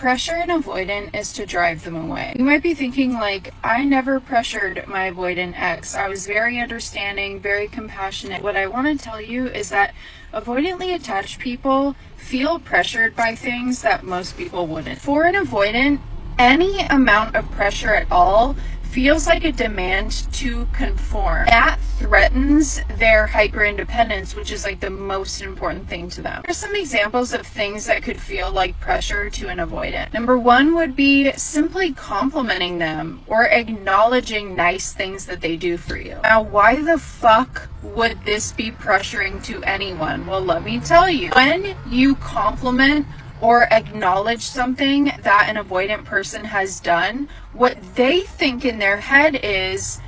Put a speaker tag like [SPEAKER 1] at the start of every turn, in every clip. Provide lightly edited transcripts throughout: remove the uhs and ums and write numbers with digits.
[SPEAKER 1] pressure an avoidant is to drive them away. You might be thinking like, I never pressured my avoidant ex. I was very understanding, very compassionate. What I want to tell you is that avoidantly attached people feel pressured by things that most people wouldn't. For an avoidant, any amount of pressure at all feels like a demand to conform. That threatens their hyper independence, which is like the most important thing to them. Here's some examples of things that could feel like pressure to an avoidant. Number one would be simply complimenting them or acknowledging nice things that they do for you. Now, why the fuck would this be pressuring to anyone? Well, let me tell you. When you compliment or acknowledge something that an avoidant person has done, what they think in their head is,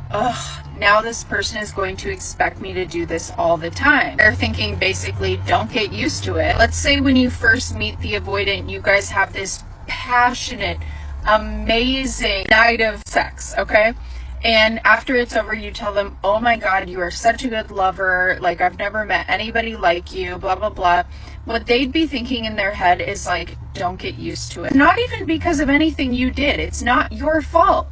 [SPEAKER 1] ugh, now this person is going to expect me to do this all the time. They're thinking basically, don't get used to it. Let's say when you first meet the avoidant, you guys have this passionate, amazing night of sex, okay? And after it's over, you tell them, oh my God, you are such a good lover. Like, I've never met anybody like you, blah, blah, blah. What they'd be thinking in their head is like, don't get used to it. Not even because of anything you did. It's not your fault.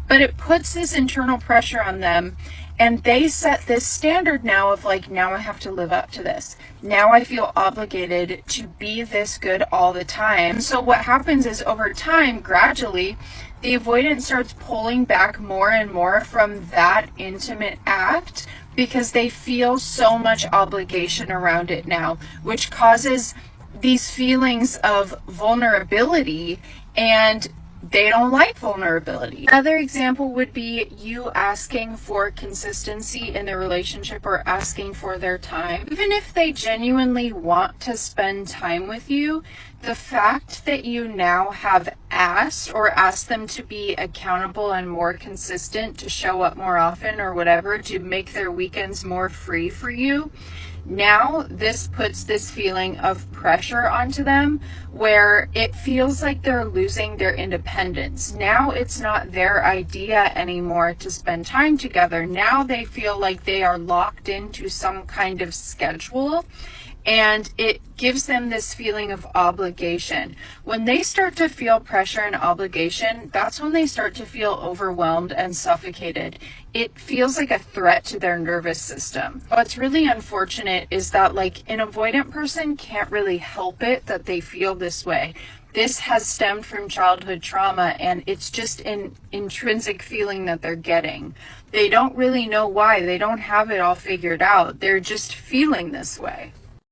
[SPEAKER 1] But it puts this internal pressure on them. And they set this standard now of like, now I have to live up to this. Now I feel obligated to be this good all the time. So what happens is over time, gradually, the avoidant starts pulling back more and more from that intimate act because they feel so much obligation around it now, which causes these feelings of vulnerability, and they don't like vulnerability. Another example would be you asking for consistency in the relationship or asking for their time. Even if they genuinely want to spend time with you, the fact that you now have asked or asked them to be accountable and more consistent, to show up more often or whatever, to make their weekends more free for you, now this puts this feeling of pressure onto them where it feels like they're losing their independence. Now it's not their idea anymore to spend time together. Now they feel like they are locked into some kind of schedule, and it gives them this feeling of obligation. When they start to feel pressure and obligation, that's when they start to feel overwhelmed and suffocated. It feels like a threat to their nervous system. What's really unfortunate is that like an avoidant person can't really help it that they feel this way. This has stemmed from childhood trauma, and it's just an intrinsic feeling that they're getting. They don't really know why. They don't have it all figured out. They're just feeling this way.